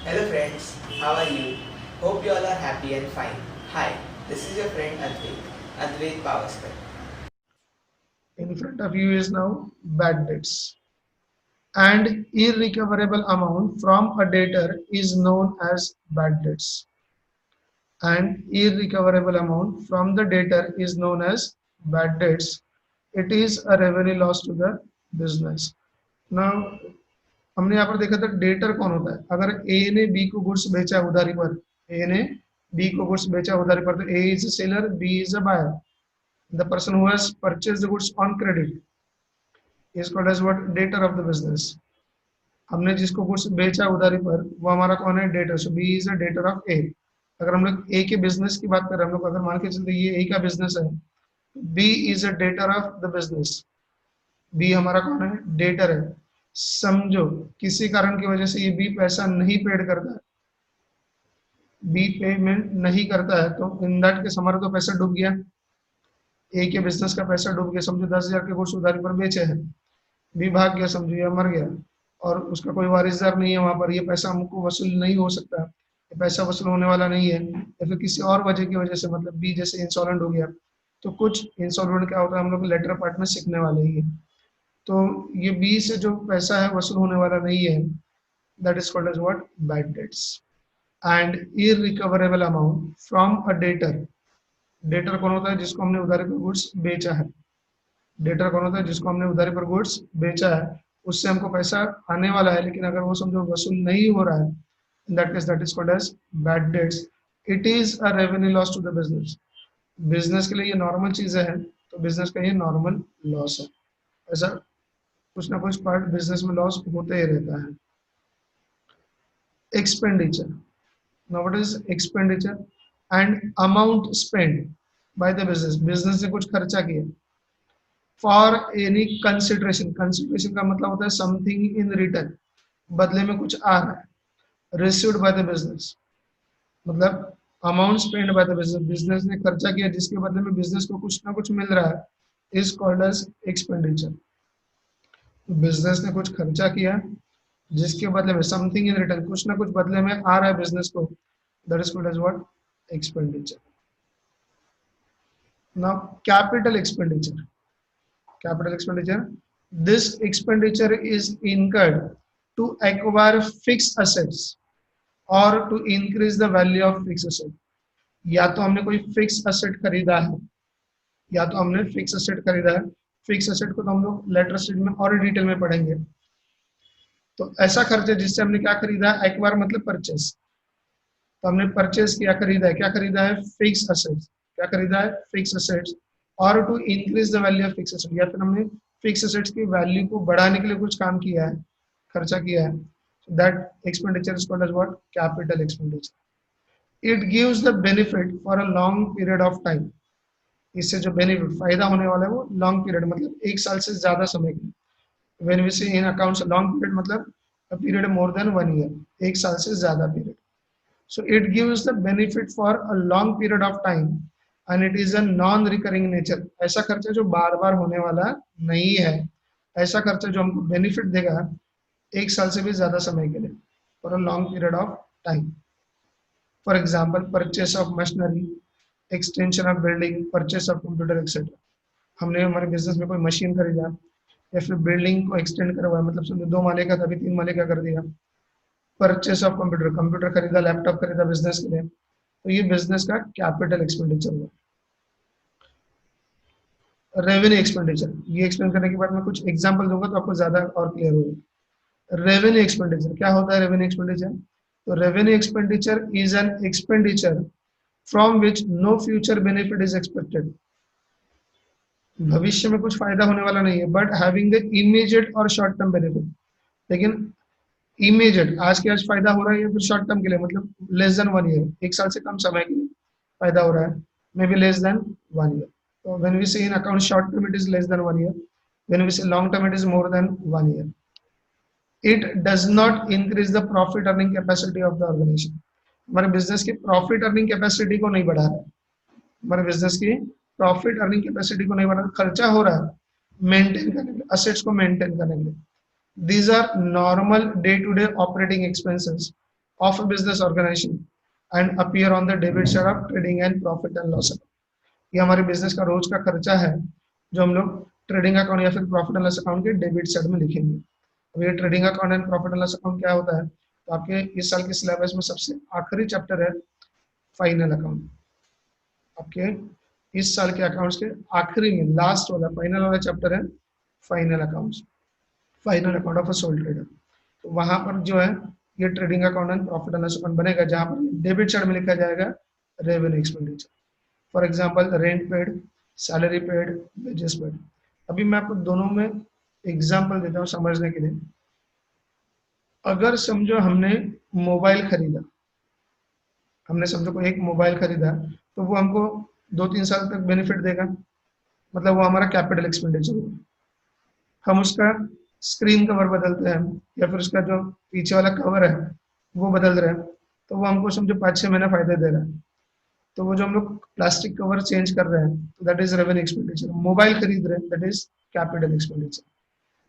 Hello friends, how are you? Hope you all are happy and fine. Hi, this is your friend Advait Pavaskar. In front of you is now bad debts. And irrecoverable amount from a debtor is known as bad debts. And irrecoverable amount from the debtor is known as bad debts. It is a revenue loss to the business. Now हमने यहाँ पर देखा था debtor कौन होता है। अगर ए ने बी को गुड्स बेचा उधारी पर, ए ने बी को गुड्स बेचा उधारी पर, तो A is a seller, B is a buyer. The person who has purchased the goods on credit is called as what, debtor of the business. हमने जिसको गुड्स बेचा उधारी पर वो हमारा कौन है, debtor. So B is a debtor of A. अगर हम लोग ए के बिजनेस की बात करें, हम लोग अगर मान के चलते ये ए का बिजनेस है, B is a debtor of the business. B हमारा कौन है, डेटर है। समझो किसी कारण की वजह से ये बी पैसा नहीं पेड करता है, बी पेमेंट नहीं करता है, तो इन दैट केस हमारा तो पैसा डूब गया, ए के बिजनेस का पैसा डूब गया। समझो 10,000 के गुड्स उधारी पर बेचे हैं, बी भाग गया, समझो या मर गया, और उसका कोई वारिसदार नहीं है वहां पर, ये पैसा हमको वसूल नहीं हो सकता, ये पैसा वसूल होने वाला नहीं है, या फिर किसी और वजह की वजह से, मतलब बी जैसे इंसॉल्वेंट हो गया। तो कुछ इंसॉल्वेंट क्या होता है, हम लोग लेटर पार्ट में सीखने वाले ही है। तो ये बी से जो पैसा है वसूल होने वाला नहीं है, that is called as what, bad debts. And irrecoverable amount from a debtor. Debtor कौन होता है, जिसको हमने उधारी पर गुड्स बेचा है। डेटर कौन होता है, जिसको हमने उधारी पर गुड्स बेचा है, उससे हमको पैसा आने वाला है, लेकिन अगर वो समझो वसूल नहीं हो रहा है, in that case that is called as bad debts. It is a revenue loss to the business. Business के लिए ये नॉर्मल चीजें हैं, तो बिजनेस का ये नॉर्मल लॉस है। ऐसा कुछ ना कुछ पार्ट बिजनेस में लॉस होते ही रहता है। Expenditure. Now what is expenditure? And amount spend by the business. Business ने कुछ खर्चा किया फॉर एनी कंसिडरेशन। कंसिडरेशन का मतलब होता है समथिंग इन रिटर्न, बदले में कुछ आ रहा है। रिसीव्ड बाय द बिजनेस, मतलब amount spend by the business, business ने खर्चा किया जिसके बदले में बिजनेस को कुछ ना कुछ मिल रहा है, is called as expenditure. Business ने कुछ खर्चा किया जिसके बदले में समथिंग इन रिटर्न, कुछ ना कुछ बदले में आ रहा है बिजनेस को, that is called as what, expenditure. Now capital expenditure. Capital expenditure. This expenditure is incurred to acquire fixed assets or to increase the value of fixed asset. या तो हमने कोई फिक्स असेट खरीदा है, या तो हमने फिक्स असेट खरीदा है। फिक्स असेट को तो हम लोग लेटर स्टेज में और डिटेल में पढ़ेंगे। तो ऐसा खर्च है जिससे हमने क्या खरीदा है, एक्वायर मतलब परचेस। तो हमने परचेस किया, खरीदा है, क्या खरीदा है, फिक्स असेट्स। क्या खरीदा है, फिक्स असेट्स। और to increase the value of fix asset, या फिर हमने फिक्स असेट्स की वैल्यू को बढ़ाने के लिए कुछ काम किया है, खर्चा किया है। That expenditure is called as what, capital expenditure. It gives the benefit for a long period of time. इससे जो बेनिफिट, फायदा होने वाला है वो लॉन्ग पीरियड, मतलब एक साल से ज्यादा समय के लिए। व्हेन वी से इन अकाउंट्स लॉन्ग पीरियड, मतलब a period more than 1 year, एक साल से ज्यादा period. So it gives the benefit for a long period of time and it is a non-recurring nature। ऐसा खर्चा जो बार बार होने वाला नहीं है, ऐसा खर्चा जो हमको बेनिफिट देगा एक साल से भी ज्यादा समय के लिए, for a long period of time. For example purchase of machinery, extension of building, purchase of computer etcetera. हमने हमारे बिजनेस में कोई मशीन खरीदा, या फिर बिल्डिंग को एक्सटेंड करवाया, मतलब समझो 2 माले का था अभी 3 माले का कर दिया। परचेस ऑफ कंप्यूटर, कंप्यूटर खरीदा, लैपटॉप खरीदा बिजनेस के लिए, तो ये बिजनेस का कैपिटल एक्सपेंडिचर हुआ। रेवेन्यू एक्सपेंडिचर, ये एक्सप्लेन करने के बाद मैं कुछ एग्जांपल दूंगा तो आपको ज्यादा और क्लियर होगा। रेवेन्यू एक्सपेंडिचर क्या होता है, रेवेन्यू एक्सपेंडिचर? तो revenue expenditure is an expenditure from which no future benefit is expected. भविष्य में कुछ फायदा होने वाला नहीं है, बट हैविंग द इमीडिएट और शॉर्ट टर्म बेनिफिट। लेकिन इमीडिएट आज के आज फायदा हो रहा है, या फिर शॉर्ट टर्म के लिए, मतलब लेस देन 1 ईयर, एक साल से कम समय के लिए फायदा हो रहा है, may be less than 1 year. So when we say in account short term, it is less than 1 year. When we say long term, it is more than 1 year. It does not increase the profit earning capacity of the organization। हमारे business की profit earning capacity को नहीं बढ़ा रहा है, हमारे business की profit earning capacity को नहीं बढ़ा रहा, खर्चा हो रहा है मेंटेन करने के लिए, असेट्स को मेंटेन करने के लिए। These are normal day to day operating expenses of a business organization and appear on the debit side of trading and profit and loss account. ये हमारे बिजनेस का रोज का खर्चा है जो हम लोग ट्रेडिंग अकाउंट या फिर प्रॉफिट एंड लॉस अकाउंट के डेबिट साइड में लिखेंगे। अब ये trading account and profit and loss account क्या होता है, तो आपके इस साल के सिलेबस में सबसे आखिरी चैप्टर है फाइनल अकाउंट। आपके इस साल के अकाउंट्स के आखिरी में लास्ट वाला फाइनल वाला चैप्टर है final accounts, final account of a soul trader. तो वहां पर जो है ये trading account and profit and loss account बनेगा, जहां पर डेबिट साइड में लिखा जाएगा revenue expenditure. For example rent paid, salary paid, wages paid. अभी मैं आपको दोनों में एग्जांपल देता हूँ समझने के लिए। अगर समझो हमने मोबाइल खरीदा, हमने समझो कोई एक मोबाइल खरीदा, तो वो हमको 2-3 साल तक बेनिफिट देगा, मतलब वो हमारा कैपिटल एक्सपेंडिचर होगा। हम उसका स्क्रीन कवर बदलते हैं या फिर उसका जो पीछे वाला कवर है वो बदल रहे हैं, तो वो हमको समझो 5-6 महीना फायदे दे रहा है। तो वो जो हम लोग प्लास्टिक कवर चेंज कर रहे हैं तो that is revenue expenditure. Mobile खरीद रहे हैं that is capital expenditure.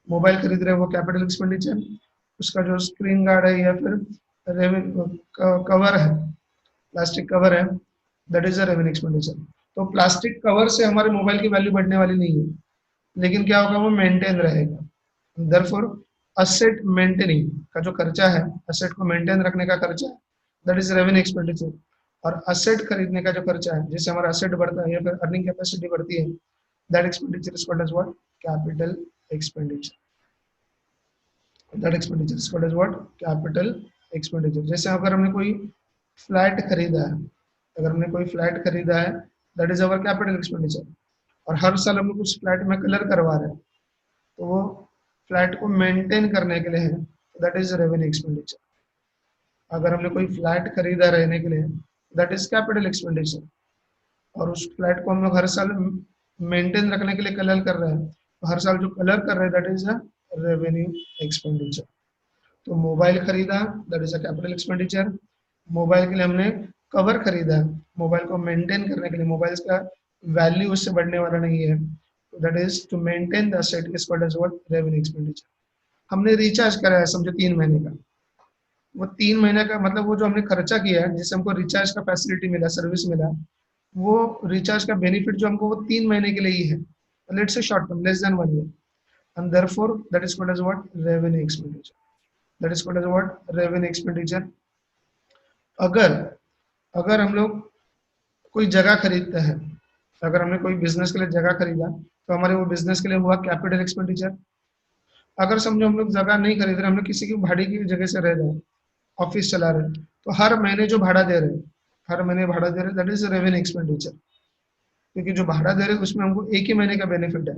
Mobile खरीद रहे हैं वो कैपिटल एक्सपेंडिचर, उसका जो स्क्रीन गार्ड है या फिर रेवेन्यू कवर है, प्लास्टिक कवर है, that is a revenue expenditure. तो प्लास्टिक कवर से हमारे मोबाइल की वैल्यू बढ़ने वाली नहीं है, लेकिन क्या होगा, वो मेंटेन रहेगा। देयरफॉर असेट मेंटेनिंग का जो खर्चा है, असेट को मेंटेन रखने का खर्चा है, दैट इज रेवेन्यू एक्सपेंडिचर। और असेट खरीदने का जो खर्चा है, जिससे हमारा असेट बढ़ता है या फिर अर्निंग कैपेसिटी बढ़ती है, that expenditure is called as what, capital expenditure. That expenditure is called as what, capital expenditure. जैसे अगर हमने कोई फ्लैट खरीदा है, अगर हमने कोई फ्लैट खरीदा है, that is our capital expenditure. और हर साल हम लोग उस फ्लैट में कलर करवा रहे हैं, तो वो फ्लैट को मेंटेन करने के लिए है, दैट इज रेवेन्यू एक्सपेंडिचर। अगर हमने कोई फ्लैट खरीदा रहने के लिए, दैट इज कैपिटल एक्सपेंडिचर। और उस फ्लैट को हम लोग हर साल मेंटेन रखने के लिए कलर कर रहे हैं, तो हर साल जो कलर कर रहे हैं that is a revenue expenditure. तो मोबाइल खरीदा, that is a capital expenditure. Mobile के लिए हमने कवर खरीदा, मोबाइल को मेंटेन करने के लिए, मोबाइल का वैल्यू उससे बढ़ने वाला नहीं है, that is to maintain the asset is called as what, revenue expenditure. हमने रिचार्ज करा है समझो 3 महीने का, वो 3 महीने का मतलब वो जो हमने खर्चा किया है, जिससे हमको रिचार्ज का फैसिलिटी मिला, सर्विस मिला, वो रिचार्ज का बेनिफिट जो हमको वो 3 महीने के लिए ही है, let's say short term less than 1 year, and therefore that is called as what, revenue expenditure. That is called as what, revenue expenditure. अगर अगर हम लोग कोई जगह खरीदते हैं, अगर हमने कोई बिजनेस के लिए जगह खरीदा, तो हमारे वो बिजनेस के लिए हुआ कैपिटल एक्सपेंडिचर। अगर समझो हम लोग जगह नहीं खरीद रहे, हम लोग किसी की भाड़ी की जगह से रह रहे हैं, ऑफिस चला रहे हैं, तो हर महीने जो भाड़ा दे रहे हैं, हर महीने भाड़ा दे रहे हैं, दैट इज रेवेन्यू एक्सपेंडिचर। क्योंकि जो भाड़ा दे रहे हैं उसमें हमको एक ही महीने का बेनिफिट है,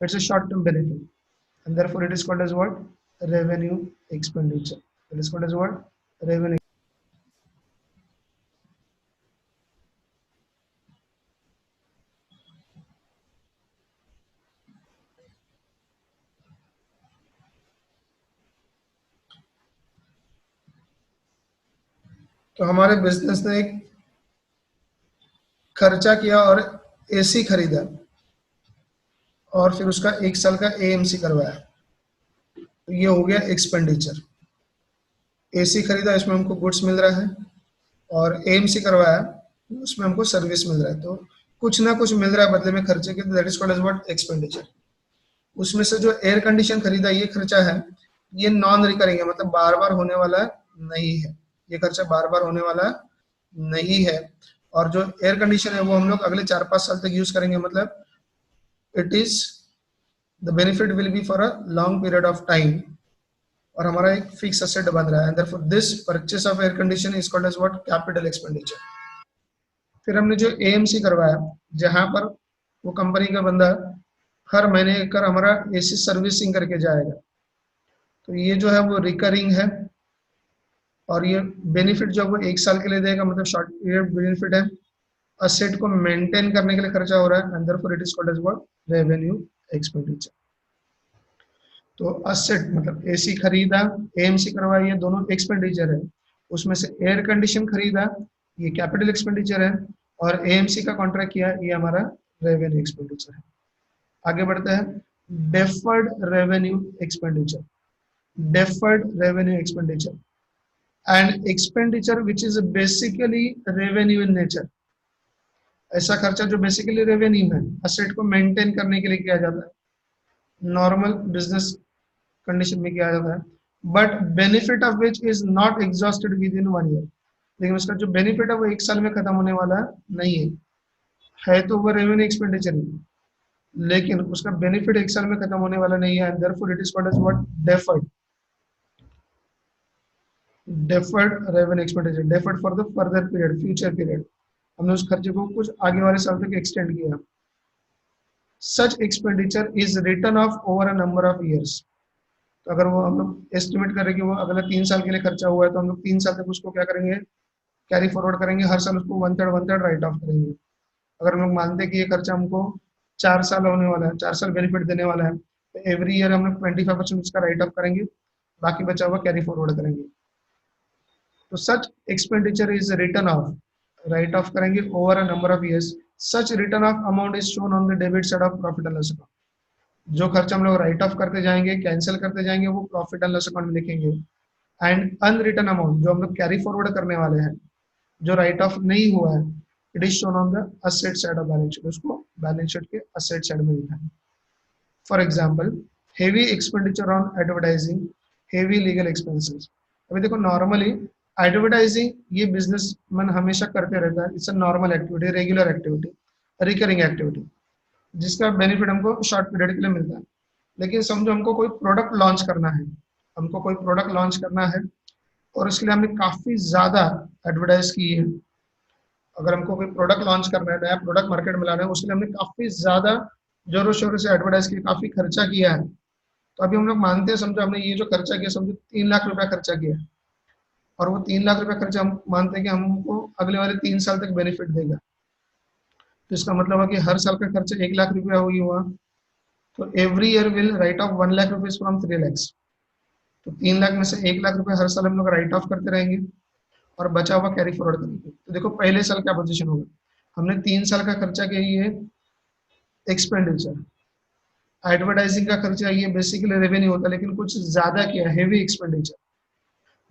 it's a short term benefit, and therefore it is called as what, revenue expenditure. It is called as what, revenue. तो हमारे बिजनेस ने एक खर्चा किया और एसी खरीदा, और फिर उसका 1 साल का एएमसी करवाया, तो ये हो गया एक्सपेंडिचर। एसी खरीदा, इसमें हमको गुड्स मिल रहा है, और एएमसी करवाया, उसमें हमको सर्विस मिल रहा है, तो कुछ ना कुछ मिल रहा है बदले में खर्चे के, that is called as what, expenditure. उसमें से जो एयर कंडीशन खरीदा ये खर्चा है, ये नॉन रिकरिंग है, मतलब बार बार होने वाला नहीं है, ये खर्चा बार बार होने वाला नहीं है। और जो एयर कंडीशन है वो हम लोग अगले 4-5 साल तक यूज करेंगे, मतलब it is the benefit will be for a long period of time, और हमारा एक फिक्स असेट बन रहा है, and therefore this purchase of air condition is called as what, capital expenditure. फिर हमने जो एएमसी करवाया, जहां पर वो कंपनी का बंदा हर महीने कर हमारा एसी सर्विसिंग करके जाएगा, तो ये जो है वो रिकरिंग है, और ये बेनिफिट जो वो 1 साल के लिए देगा, मतलब शॉर्ट पीरियड बेनिफिट है। असेट को मेंटेन करने के लिए खर्चा हो रहा है, and therefore it is called as what, revenue expenditure. तो असेट मतलब एसी खरीदा, एएमसी करवाई, ये दोनों एक्सपेंडिचर है। उसमें से एयर कंडीशन खरीदा, ये कैपिटल एक्सपेंडिचर है, और एएमसी का कॉन्ट्रैक्ट किया, ये हमारा रेवेन्यू एक्सपेंडिचर है। आगे बढ़ते हैं, deferred revenue expenditure. Deferred revenue expenditure, and expenditure which is basically revenue in nature, ऐसा खर्चा जो बेसिकली रेवेन्यू है, असेट को मेंटेन करने के लिए किया जाता है, नॉर्मल बिजनेस कंडीशन में किया जाता है, but benefit of which is not exhausted with in 1 year, लेकिन उसका जो बेनिफिट है वो 1 साल में खत्म होने वाला नहीं है तो वो रेवेन्यू एक्सपेंडिचर ही, लेकिन उसका बेनिफिट 1 साल में खत्म होने वाला नहीं है, and therefore it is called as what, deferred, deferred revenue expenditure, deferred for the further period, future period, हमने उस खर्चे को कुछ आगे वाले साल तक एक्सटेंड किया। Such expenditure is written off over a number of years, तो अगर वो हम लोग एस्टिमेट करें कि वो अगला 3 साल के लिए खर्चा हुआ है तो हम लोग 3 साल तक उसको क्या करेंगे, कैरी फॉरवर्ड करेंगे, हर साल उसको वन थर्ड राइट ऑफ करेंगे। अगर हम लोग मानते हैं कि ये खर्चा हमको 4 साल होने वाला है, 4 साल बेनिफिट देने वाला है, तो एवरी ईयर हम लोग 25% उसका राइट ऑफ करेंगे, बाकी बचा हुआ कैरी फॉरवर्ड करेंगे। तो such expenditure is written off, write off करेंगे over a number of years, such written off amount is shown on the debit side of profit and loss account, जो खर्चा हम लोग राइट ऑफ करते जाएंगे, cancel करते जाएंगे, वो प्रॉफिट एंड लॉस अकाउंट में लिखेंगे। एंड अनरिटर्न अमाउंट जो हम लोग कैरी फॉरवर्ड करने वाले हैं, जो राइट ऑफ नहीं हुआ है, it is shown on the asset side of balance sheet, उसको बैलेंस शीट के असेट साइड में लिखा है। For example, heavy expenditure on advertising, heavy legal expenses. अभी देखो नॉर्मली एडवर्टाइजिंग ये बिजनेसमैन हमेशा करते रहता है, it's a normal activity, regular activity, recurring activity, जिसका बेनिफिट हमको शॉर्ट पीरियड के लिए मिलता है। लेकिन समझो हमको कोई प्रोडक्ट लॉन्च करना है, हमको कोई प्रोडक्ट लॉन्च करना है और उसके लिए हमने काफी ज्यादा एडवर्टाइज की है। अगर हमको कोई प्रोडक्ट लॉन्च करना है, नया प्रोडक्ट मार्केट में लाना है, उसके लिए हमने काफी ज्यादा जोरों शोरों से एडवर्टाइज की, काफी खर्चा किया है। तो अभी हम लोग मानते हैं, समझो हमने ये जो खर्चा किया, समझो 3 लाख रुपया खर्चा किया, और वो 3 लाख रुपया खर्चा हम मानते हैं कि हमको अगले वाले 3 साल तक बेनिफिट देगा, तो इसका मतलब है कि हर साल का खर्चा 1 लाख रुपया हुई हुआ, तो every year will write of 1 lakh rupees from 3 lakhs, तो 3 लाख में से 1 लाख रुपया हर साल हम लोग राइट ऑफ करते रहेंगे और बचा हुआ कैरी फॉरवर्ड करेंगे। तो देखो पहले साल क्या पोजीशन होगा, हमने 3 साल का खर्चा किया, ये एक्सपेंडिचर, एडवर्टाइजिंग का खर्चा ये बेसिकली रेवेन्यू होता है, लेकिन कुछ ज्यादा किया, हेवी एक्सपेंडिचर,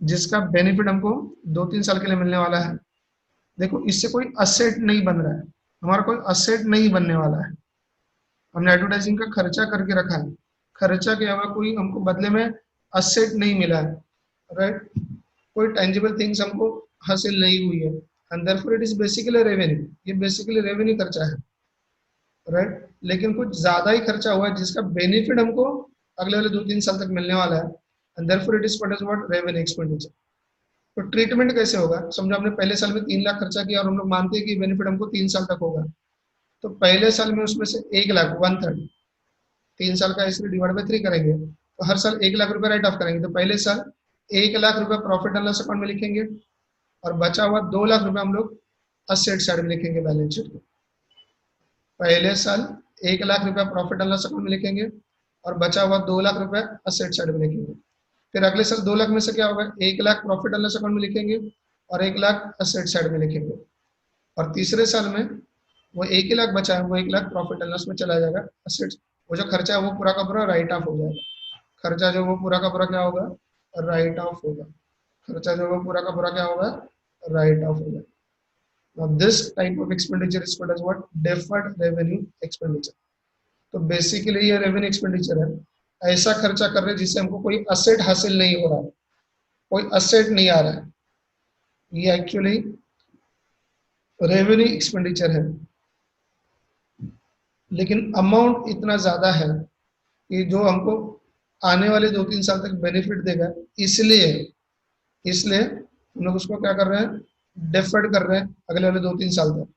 जिसका बेनिफिट हमको 2-3 साल के लिए मिलने वाला है। देखो इससे कोई असेट नहीं बन रहा है, हमारा कोई असेट नहीं बनने वाला है, हमने एडवर्टाइजिंग का खर्चा करके रखा है, खर्चा के अलावा कोई हमको बदले में असेट नहीं मिला है, राइट, कोई टेंजिबल थिंग्स हमको हासिल नहीं हुई है, and therefore it is basically revenue, ये बेसिकली रेवेन्यू खर्चा है, राइट, लेकिन कुछ ज्यादा ही खर्चा हुआ है जिसका बेनिफिट हमको अगले वाले 2-3 साल तक मिलने वाला है, and therefore it is called as what, revenue expenditure. तो ट्रीटमेंट कैसे होगा, समझो हमने पहले साल में 3 लाख खर्चा किया और हम लोग मानते हैं कि बेनिफिट हमको 3 साल तक होगा, तो पहले साल में उसमें से 1 लाख, वन थर्ड, 3 साल का इसलिए डिवाइड बाई 3 करेंगे, तो हर साल 1 लाख रुपया राइट ऑफ करेंगे, तो पहले साल 1 लाख रुपया प्रॉफिट एंड लॉस अकाउंट में लिखेंगे, और बचा हुआ 2 लाख रुपया हम लोग असेट साइड में लिखेंगे बैलेंस शीट में। पहले साल 1 लाख रुपया प्रॉफिट एंड लॉस अकाउंट में लिखेंगे और बचा हुआ 2 लाख रुपया असेट साइड में लिखेंगे। फिर अगले साल 2 लाख में से क्या होगा, 1 lakh profit and loss account में लिखेंगे और 1 लाख असेट साइड में लिखेंगे, और तीसरे साल में वो 1 ही लाख बचा है, वो 1 लाख प्रॉफिट एंड लॉस में चला जाएगा, असेट, वो जो खर्चा है वो पूरा का पूरा राइट ऑफ हो जाएगा, खर्चा जो वो पूरा का पूरा क्या होगा, राइट ऑफ होगा, खर्चा जो वो पूरा का पूरा क्या होगा, राइट ऑफ होगा। Now this type of expenditure is called as what, deferred revenue expenditure। तो बेसिकली ये रेवेन्यू एक्सपेंडिचर है, ऐसा खर्चा कर रहे हैं जिससे हमको कोई असेट हासिल नहीं हो रहा है, कोई असेट नहीं आ रहा है, ये एक्चुअली रेवेन्यू एक्सपेंडिचर है, लेकिन अमाउंट इतना ज्यादा है कि जो हमको आने वाले 2-3 साल तक बेनिफिट देगा, इसलिए इसलिए हम लोग उसको क्या कर रहे हैं, डेफर्ड कर रहे हैं अगले वाले 2-3 साल तक,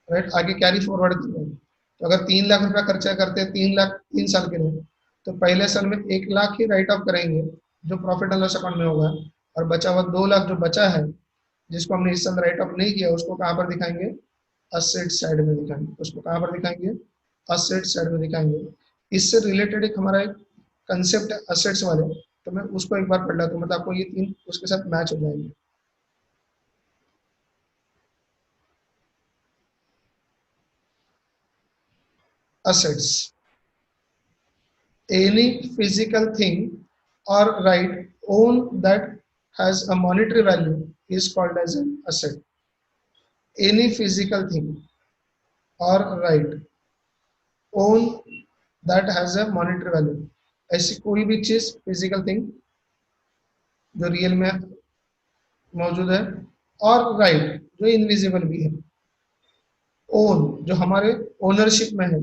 राइट, आगे कैरी फॉरवर्ड कर रहे हैं। तो अगर 3 लाख रुपया खर्चा करते हैं 3 लाख 3 साल के लिए, तो पहले साल में 1 लाख ही राइट ऑफ करेंगे जो प्रॉफिट एंड लॉस अकाउंट में होगा, और बचा हुआ 2 लाख जो बचा है, जिसको हमने इस साल राइट ऑफ नहीं किया, उसको कहाँ पर दिखाएंगे, असेट साइड में दिखाएंगे, उसको कहाँ पर दिखाएंगे, असेट साइड में दिखाएंगे। इससे रिलेटेड एक हमारा एक कंसेप्ट है असेट्स वाले, तो मैं उसको एक बार पढ़ लेता हूँ, मतलब आपको ये 3 उसके साथ मैच हो जाएंगे। assets, any physical thing or right own that has a monetary value is called as an asset. Any physical thing or right own that has a monetary value. ऐसी कोई भी चीज फिजिकल थिंग जो real में मौजूद है और right जो इनविजिबल भी है, ओन जो हमारे ओनरशिप में है,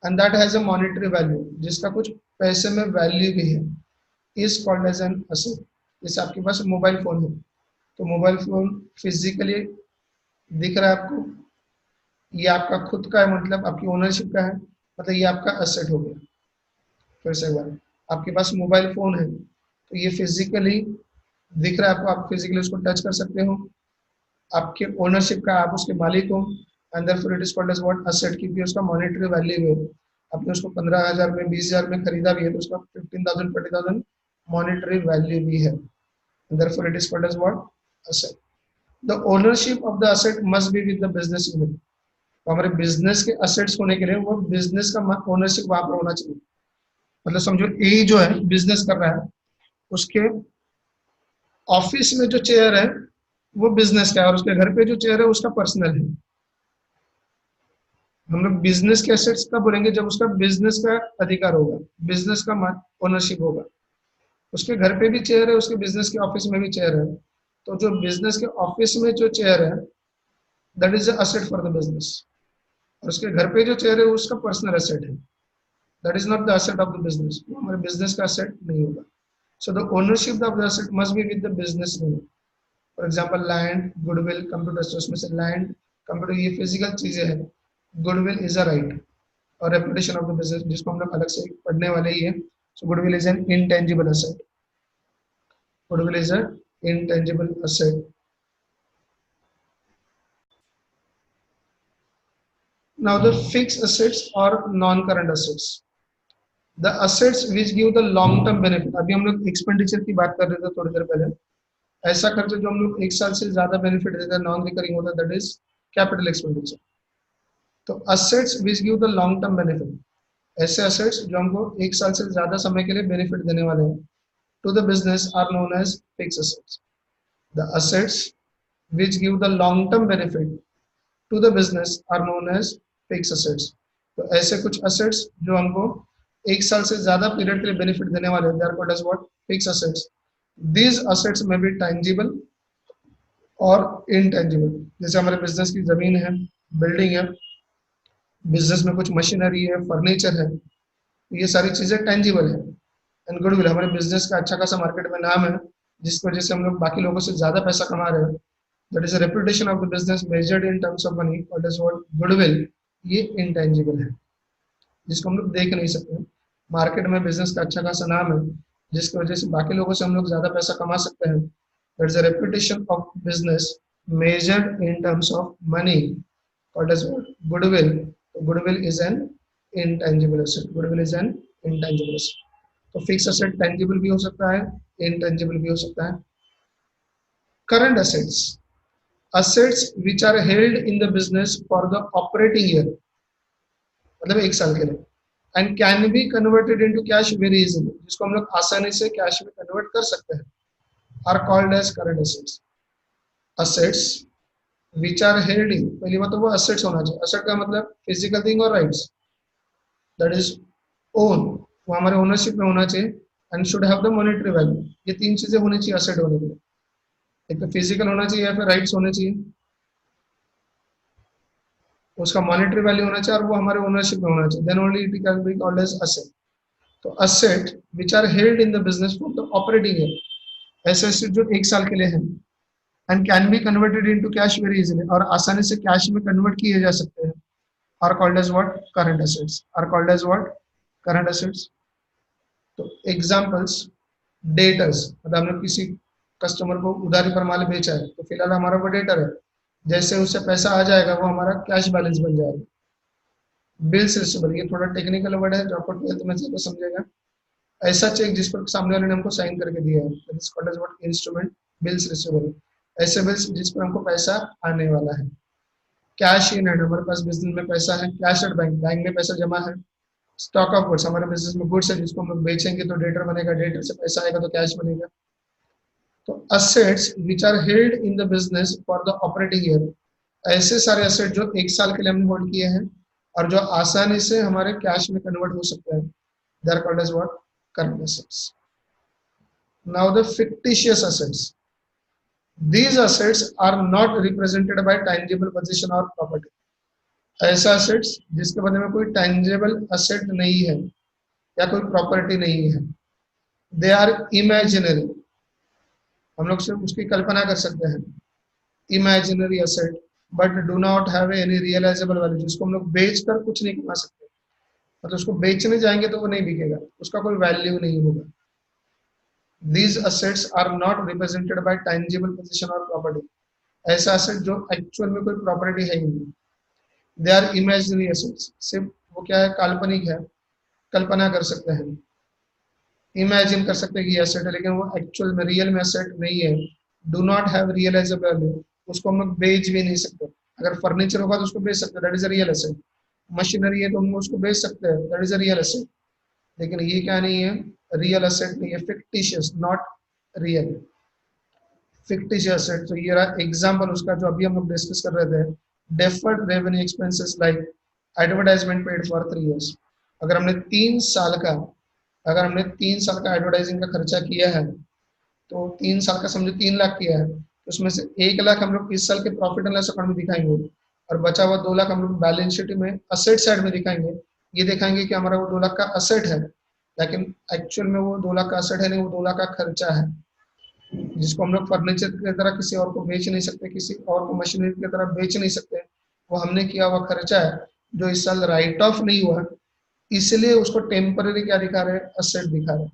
and that has a monetary value जिसका कुछ पैसे में वैल्यू भी है, is called as an asset. जैसे आपके पास मोबाइल फोन है, तो मोबाइल फोन फिजिकली दिख रहा है आपको, ये आपका खुद का है, मतलब आपकी ओनरशिप का है, मतलब ये आपका असेट हो गया. फिर से एक बार, आपके पास मोबाइल फोन है तो ये फिजिकली दिख रहा है आपको, आप फिजिकली उसको टच कर सकते हो, आपके ओनरशिप का, आप उसके मालिक हो, and therefore it is called as what asset, क्योंकि उसका मॉनेटरी वैल्यू है. आपने उसको 15,000 में 20,000 में खरीदा भी है तो उसका 15,000 20,000 मॉनेटरी वैल्यू भी है. Therefore it is called as what asset. The ownership of the asset must be with the business unit. तो हमारे बिजनेस के असेट्स होने के लिए वो बिजनेस का ओनरशिप वहां पर होना चाहिए. मतलब समझो ए जो है बिजनेस कर रहा है, उसके ऑफिस में जो चेयर है वो बिजनेस का है और उसके घर पे जो चेयर है उसका पर्सनल है. हम लोग बिजनेस के एसेट्स कब बोलेंगे, जब उसका बिजनेस का अधिकार होगा, बिजनेस का ओनरशिप होगा. उसके घर पे भी चेयर है, उसके बिजनेस के ऑफिस में भी चेयर है, तो जो बिजनेस के ऑफिस में जो चेयर है that is asset for the business, और उसके घर पे जो चेयर है उसका पर्सनल एसेट है. That is not the asset of the business, वो हमारे बिजनेस का एसेट नहीं होगा. So the ownership of the asset must be with the business unit. For example land, goodwill, computer, उसमें से लैंड, कंप्यूटर ये physical चीजें हैं. गुडविल इज अ राइट और रेपुटेशन ऑफ द बिजनेस जिसको हम लोग अलग से पढ़ने वाले ही है. So goodwill is an intangible asset. Goodwill is a intangible asset. Now the fixed assets or non-current assets. The assets which give the long-term benefit. अभी हम लोग एक्सपेंडिचर की बात कर रहे थे थोड़ी देर पहले. ऐसा खर्च जो हम लोग एक साल से ज्यादा बेनिफिट देता है, नॉन रिकरिंग होता है, दैट इज कैपिटल एक्सपेंडिचर. तो assets which give the long term benefit, ऐसे असेट्स जो हमको एक साल से ज्यादा समय के लिए बेनिफिट देने वाले हैं, to the business are known as fix assets. The assets which give the long term benefit to the business are known as fix assets. तो ऐसे कुछ असेट्स जो हमको एक साल से ज्यादा पीरियड के लिए बेनिफिट देने वाले हैं, they are called as what fix assets. These assets may be tangible और intangible. जैसे हमारे बिजनेस की जमीन है, बिल्डिंग है, बिजनेस में कुछ मशीनरी है, फर्नीचर है, ये सारी चीजें टेंजिबल है. एंड गुडविल, हमारे बिजनेस का अच्छा खासा मार्केट में नाम है जिसकी वजह से हम लोग बाकी लोगों से ज्यादा पैसा कमा रहे हैं. That is a reputation of the business measured in terms of money, what is what goodwill. ये इंटेंजिबल है जिसको हम लोग देख नहीं सकते. मार्केट में बिजनेस का अच्छा खासा नाम है जिसकी वजह से बाकी लोगों से हम लोग ज्यादा पैसा कमा सकते हैं. That is a reputation of business measured in terms of money, what is what goodwill. Goodwill is an intangible asset. Goodwill is an intangible asset. तो फिक्स एसेट टेंजिबल भी हो सकता है, इंटेंजिबल भी हो सकता है. Current assets, assets which are held in the business for the operating year, मतलब एक साल के लिए, and can be converted into cash very easily, जिसको हम लोग आसानी से कैश में कन्वर्ट कर सकते हैं, are called as current assets. assets which are held in, पहली बात तो वो assets होना चाहिए. asset का मतलब physical thing और rights, that is own, वो हमारे ओनरशिप में होना चाहिए, and should have the monetary value. ये तीन चीजें होनी चाहिए asset होने के लिए. एक तो फिजिकल होना चाहिए या फिर राइट्स होने चाहिए, उसका मॉनेटरी वैल्यू होना चाहिए और वो हमारे ओनरशिप में होना चाहिए. Then only it can be called as asset. तो asset which are held in the business for the operating year, ऐसे एसेट जो एक साल के लिए हैं, and can be converted into cash very easily, और आसानी से कैश में कन्वर्ट किए जा सकते हैं, are called as what current assets. Are called as what current assets. तो एग्जांपल्स, डेटर्स, मतलब हमने किसी कस्टमर को उधारी पर माल बेचा है तो फिलहाल हमारा वो डेटर है, जैसे उससे पैसा आ जाएगा वो हमारा कैश बैलेंस बन जाएगा. बिल्स रिसीवेबल, ये थोड़ा टेक्निकल वर्ड है जो आपको 12th में से समझेगा. ऐसा चेक जिस पर सामने वाले ने हमको साइन करके दिया है, that is called as what instrument bills receivable. ऐसे बिल्स जिस पर हमको पैसा आने वाला है. कैश इन हैंड, हमारे पास बिजनेस में पैसा है, कैश एट बैंक, बैंक में पैसा जमा है. स्टॉक ऑफ गुड्स, हमारे बिजनेस में गुड्स है जिसको हम लोग बेचेंगे तो डेटर बनेगा, डेटर से पैसा आएगा तो कैश बनेगा. तो assets which are held in the business for the operating year, ऐसे सारे एसेट जो 1 साल के लिए हमने होल्ड किए हैं और जो आसानी से हमारे कैश में कन्वर्ट हो सकते हैं, they are called as what, current assets. Now the fictitious assets, these assets are not represented by tangible possession or property. ऐसा एसेट्स जिसके बदले में कोई tangible asset नहीं है या कोई प्रॉपर्टी नहीं है, दे आर इमेजिनरी, हम लोग सिर्फ उसकी कल्पना कर सकते हैं, imaginary asset, but do not have any realisable value, जिसको हम लोग बेच कर कुछ नहीं कमा सकते, मतलब उसको बेचने जाएंगे तो वो नहीं बिकेगा, उसका कोई वैल्यू नहीं होगा. These assets are not represented by tangible possession or property. ऐसा एसेट जो एक्चुअल में कोई प्रॉपर्टी है ही नहीं. दे आर इमेजिनरी एसेट्स, सिर्फ वो क्या है, काल्पनिक है, कल्पना कर सकते हैं, इमेजिन कर सकते हैं कि एसेट है, लेकिन वो एक्चुअल में रियल में एसेट नहीं है. Do not have realisable value, उसको हम लोग बेच भी नहीं सकते. अगर फर्नीचर होगा तो उसको बेच सकते हैं, that is a real asset. Machinery है तो हम उसको बेच सकते हैं, that is a real asset. लेकिन ये क्या नहीं है, रियल एसेट नहीं है, fictitious, not real, fictitious asset. तो ये रहा एग्जांपल उसका जो अभी हम लोग डिस्कस कर रहे थे, deferred revenue expenses like advertisement paid for 3 years. अगर हमने 3 साल का, अगर हमने 3 साल का एडवर्टाइजिंग का खर्चा किया है, तो 3 साल का समझो 3 लाख किया है, तो उसमें से 1 लाख हम लोग इस साल के प्रॉफिट एंड लॉस अकाउंट में दिखाएंगे और बचा हुआ 2 लाख हम लोग बैलेंस शीट में असेट साइड में दिखाएंगे. ये दिखाएंगे कि हमारा वो 2 लाख का असेट है, लेकिन एक्चुअल में वो 2 लाख का असेट है नहीं, वो 2 लाख का खर्चा है, जिसको हम लोग फर्नीचर की तरह किसी और को बेच नहीं सकते, किसी और को मशीनरी की तरह बेच नहीं सकते. वो हमने किया हुआ खर्चा है जो इस साल राइट ऑफ नहीं हुआ, इसलिए उसको टेम्पररी क्या दिखा रहे हैं, असेट दिखा रहे हैं.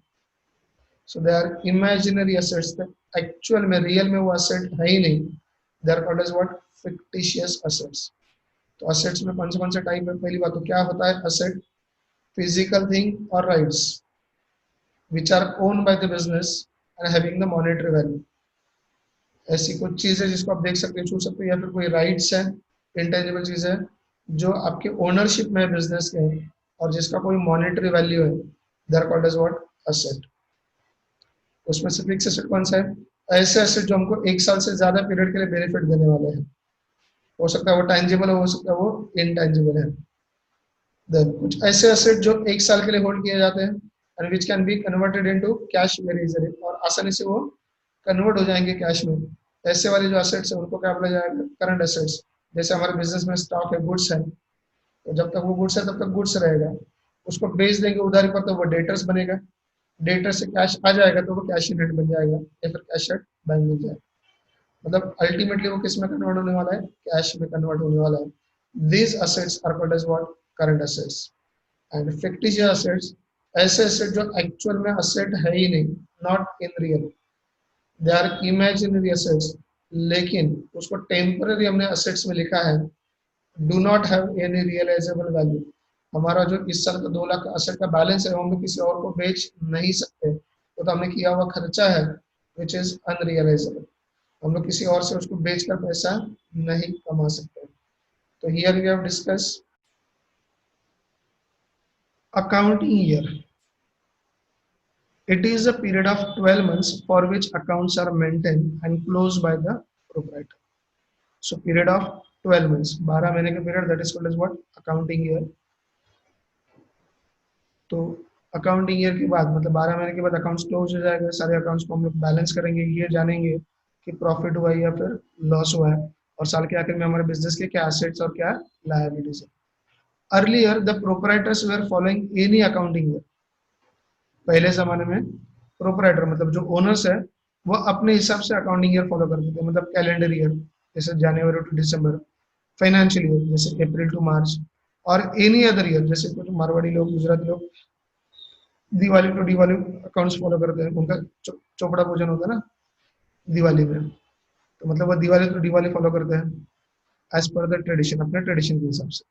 So they are imaginary assets, actual में रियल में वो असेट है ही नहीं, they are called as what, fictitious assets. तो असेट्स में कौन से टाइप है, पहली बात तो क्या होता है असेट, फिजिकल थिंग और rights which are owned by the business and having the monetary value. ऐसी कुछ चीज है जिसको आप देख सकते हो, छू सकते हो, या फिर कोई राइट्स है, इंटेंजिबल चीज है जो आपके ओनरशिप में है बिजनेस के, और जिसका कोई मॉनेटरी वैल्यू है, they are called as what, asset. उसमें से फिक्स एसेट कौन सा है, ऐसे एसेट जो हमको 1 साल से ज्यादा पीरियड के लिए बेनिफिट देने वाले हैं. हो सकता है वो टैंजिबल हो सकता है वो इनटैंजिबल है. देन कुछ ऐसे एसेट जो 1 साल के लिए होल्ड किए जाते हैं and which can be converted into cash very easily, और आसानी से वो कन्वर्ट हो जाएंगे कैश में. ऐसे वाले जो एसेट्स है उनको क्या बोला जाएगा, करंट एसेट्स. जैसे हमारे बिजनेस में स्टॉक है, गुड्स है, तो जब तक वो गुड्स है तब तक गुड्स रहेगा, उसको बेच देंगे उधारी पर तो वो डेटर्स बनेगा, डेटर से कैश आ जाएगा तो वो कैश इन हैंड बन जाएगा, या फिर कैश एट बैंक मिल जाएगा. मतलब अल्टीमेटली वो किस में कन्वर्ट होने वाला है, कैश में कन्वर्ट होने वाला है. These assets are called as what, current assets. And fictitious assets, ऐसे एसेट जो एक्चुअल में असेट है ही नहीं, not in real, they are imaginary assets, लेकिन उसको टेम्पररी हमने असेट्स में लिखा है, do not have any realisable value. हमारा जो इस साल का 2 लाख का असेट का बैलेंस है, वो हम किसी और को बेच नहीं सकते, वो तो हमने किया हुआ खर्चा है विच इज अनरियलाइजेबल, हम लोग किसी और से उसको बेचकर पैसा नहीं कमा सकते. तो here we have discuss accounting year. It is a period of 12 months for which accounts are maintained and closed by the proprietor. So period of 12 months, 12 महीने का period, that is called as what, accounting year. तो accounting year के बाद मतलब 12 महीने के बाद accounts close हो जाएगा, सारे अकाउंट्स को हम लोग बैलेंस करेंगे, ये जानेंगे कि प्रॉफिट हुआ है या फिर लॉस हुआ है, और साल के आखिर में हमारे बिजनेस के क्या एसेट्स और क्या लायबिलिटीज है. Earlier the proprietors were following any accounting year. पहले जमाने में प्रोपराइटर मतलब जो ओनर्स है वो अपने हिसाब से अकाउंटिंग ईयर फॉलो करते थे, मतलब कैलेंडर ईयर जैसे जनवरी टू दिसंबर, फाइनेंशियल ईयर जैसे अप्रैल टू मार्च, और एनी अदर ईयर जैसे कुछ मारवाड़ी लोग, गुजराती लोग Diwali to Diwali accounts follow करते हैं, उनका चोपड़ा पूजन होता है ना दिवाली में, तो मतलब वो दिवाली टू दिवाली फॉलो करते हैं एज पर द ट्रेडिशन, अपने ट्रेडिशन के हिसाब से.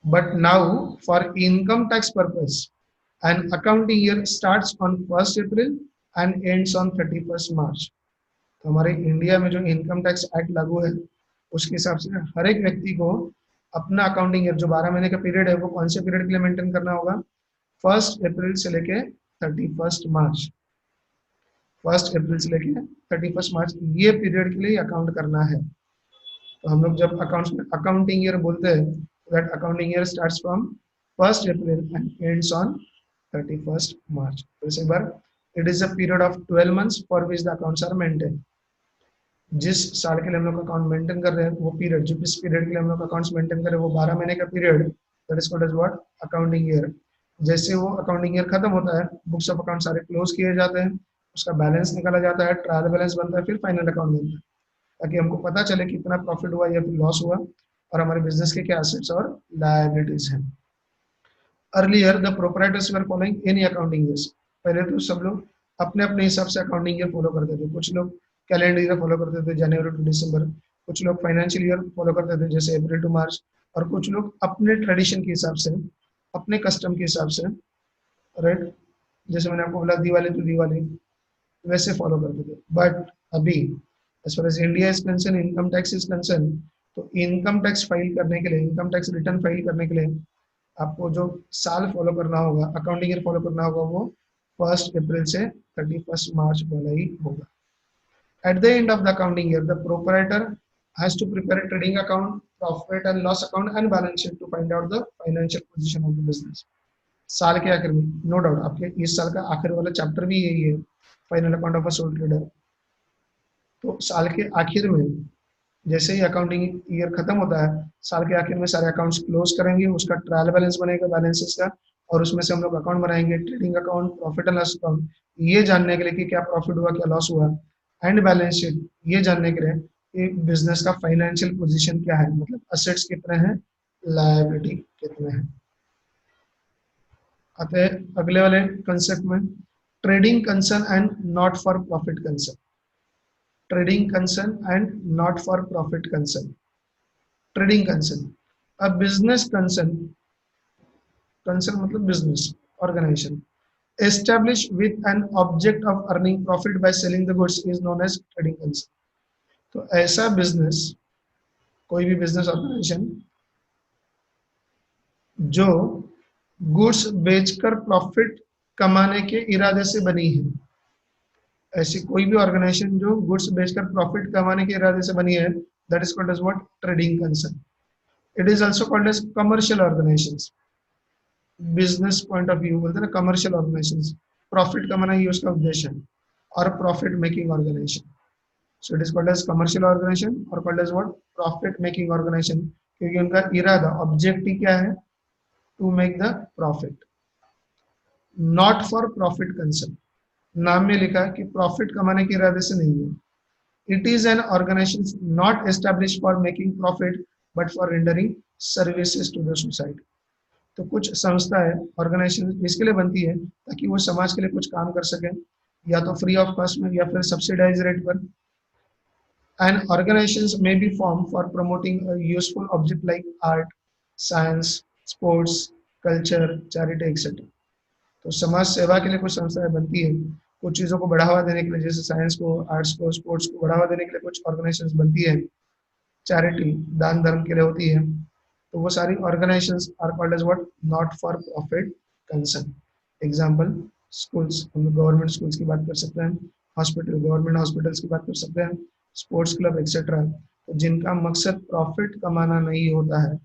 But now for income tax purpose an accounting year starts on 1st April and ends on 31st March. तो हमारे इंडिया में जो इनकम टैक्स एक्ट लागू है उसके हिसाब से हर एक व्यक्ति को अपना अकाउंटिंग ईयर जो 12 महीने का पीरियड है वो कौन से पीरियड के लिए मेंटेन करना होगा, 1st अप्रैल से लेके 31st मार्च. 1 अप्रैल से लेके 31 मार्च, ये पीरियड के लिए अकाउंट करना है। तो हम लोग जब अकाउंट्स में अकाउंटिंग ईयर बोलते हैं, that accounting year starts from 1 April and ends on 31 March. तो इस एक बार, it is a period of 12 months for which the accounts are maintain. जिस साल के लिए हम लोग अकाउंट मेंटेन कर रहे हैं, वो पीरियड, जो जिस पीरियड के लिए हम लोग अकाउंट्स मेंटेन कर रहे हैं, वो 12 महीने का period, that is called as what, accounting year. जैसे वो अकाउंटिंग ईयर खत्म होता है, बुक्स ऑफ अकाउंट सारे क्लोज किए जाते हैं, उसका बैलेंस निकाला जाता है, ट्रायल बैलेंस बनता है, फिर फाइनल अकाउंट बनता है, ताकि हमको पता चले कितना प्रॉफिट हुआ या फिर लॉस हुआ, और हमारे बिजनेस के क्या एसेट्स और लायबिलिटीज हैं। Earlier the proprietors were following any accounting years. पहले तो सब लोग अपने अपने हिसाब से अकाउंटिंग ईयर फॉलो करते थे। कुछ लोग कैलेंडर ईयर फॉलो करते थे, जनवरी टू दिसंबर। कुछ लोग फाइनेंशियल ईयर फॉलो करते थे, जैसे अप्रैल टू मार्च। और कुछ लोग अपने ट्रेडिशन के हिसाब से, अपने कस्टम के हिसाब से, राइट, जैसे मैंने आपको बोला दिवाली टू दिवाली, वैसे फॉलो करते थे। बट अभी as far as India is concern, income tax is concern, तो इनकम टैक्स फाइल करने के लिए, इनकम टैक्स रिटर्न फाइल करने के लिए आपको जो साल फॉलो करना होगा, अकाउंटिंग ईयर फॉलो करना होगा, वो 1 अप्रैल से 31 मार्च वाला ही होगा। At the end of the accounting year, the proprietor has to prepare a trading account, profit and loss account, and balance sheet to find out the financial position of the business. साल के आखिर में, no doubt, आपके इस साल का आखिर वाला चैप्टर भी यही है, final account of a soul trader. तो साल के आखिर में, जैसे ही अकाउंटिंग ईयर खत्म होता है, साल के आखिर में सारे अकाउंट्स क्लोज करेंगे, उसका ट्रायल बैलेंस बनेगा बैलेंसेस का, और उसमें से हम लोग अकाउंट बनाएंगे, trading account, profit and loss account, ये जानने के लिए कि क्या प्रॉफिट हुआ, क्या लॉस हुआ, एंड बैलेंस शीट, ये जानने के लिए कि बिजनेस का फाइनेंशियल पोजीशन क्या है, मतलब असेट्स कितने हैं, लायबिलिटी कितने हैं। आते हैं अगले वाले कंसेप्ट में, trading concern and not for profit concern. Trading concern and not for profit concern. Trading concern, a business concern, concern मतलब business organisation established with an object of earning profit by selling the goods is known as trading concern। तो ऐसा business, कोई भी business organisation जो goods बेचकर profit कमाने के इरादे से बनी है, ऐसी कोई भी ऑर्गेनाइजेशन जो गुड्स बेचकर प्रॉफिट कमाने के इरादे से बनी है, that is called as what, trading concern. It is also called as commercial organisations. Business point of view बोलते हैं ना, कमर्शियल ऑर्गेनाइजेशंस, प्रॉफिट कमाना ही उसका उद्देश्य है, और profit making organisation. So it is called as commercial organisation और called as what, profit making organisation, क्योंकि उनका इरादा, ऑब्जेक्टिव क्या है, to make the profit, not for profit concern. नाम में लिखा है कि प्रॉफिट कमाने के इरादे से नहीं है। It is an organisation not established for making profit but for rendering services to the society. तो कुछ संस्था है, ऑर्गेनाइजेशन इसके लिए बनती है ताकि वो समाज के लिए कुछ काम कर सके, या तो फ्री ऑफ कॉस्ट में या फिर सब्सिडाइज रेट पर। And organisations may be formed for promoting a useful object like art, science, sports, culture, charity, etc। तो समाज सेवा के लिए कुछ संस्थाएं बनती है, कुछ चीज़ों को बढ़ावा देने के लिए, जैसे साइंस को, आर्ट्स को, स्पोर्ट्स को बढ़ावा देने के लिए कुछ ऑर्गेनाइजेशंस बनती है, चैरिटी, दान धर्म के लिए होती है। तो वो सारी organisations are called as what, not for profit concern. Example, schools, हम लोग गवर्नमेंट स्कूल्स की बात कर सकते हैं, हॉस्पिटल, गवर्नमेंट हॉस्पिटल्स की बात कर सकते हैं, स्पोर्ट्स क्लब एक्सेट्रा, तो जिनका मकसद प्रॉफिट कमाना नहीं होता है,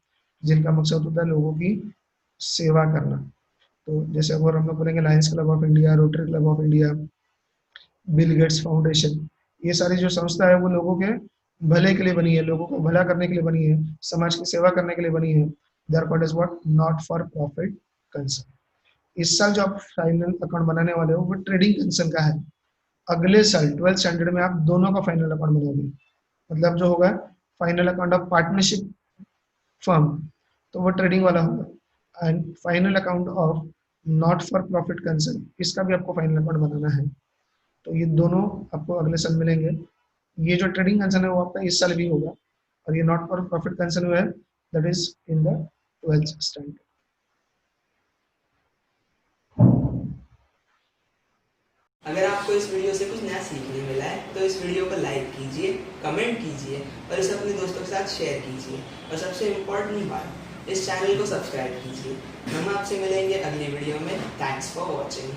जिनका मकसद होता है लोगों की सेवा करना। तो जैसे अगर हम लोग बोलेंगे Lions club of India, rotary club of India, Bill Gates foundation, ये सारी जो संस्था है वो लोगों के भले के लिए बनी है, लोगों को भला करने के लिए बनी है, समाज की सेवा करने के लिए बनी है। They are called as what, not for profit concern. इस साल जो आप फाइनल अकाउंट बनाने वाले हो वो ट्रेडिंग कंसर्न का है। अगले साल 12th स्टैंडर्ड में आप दोनों का फाइनल अकाउंट बनाओगे, मतलब जो होगा final account of partnership firm, तो वो ट्रेडिंग वाला होगा। And final account of not for profit concern, इसका भी आपको फाइनल अकाउंट बनाना है। तो ये दोनों आपको अगले साल मिलेंगे। ये जो ट्रेडिंग कंसर्न है वो आपका इस साल भी होगा, और ये नॉट फॉर प्रॉफिट कंसर्न है, that is in the 12th standard. अगर आपको इस वीडियो से कुछ नया सीखने मिला है तो इस वीडियो को लाइक कीजिए, कमेंट कीजिए और इसे अपने दोस्तों के साथ शेयर कीजिए, और सबसे इम्पोर्टेंट बात, इस चैनल को सब्सक्राइब कीजिए। हम आपसे मिलेंगे अगली वीडियो में। Thanks for watching.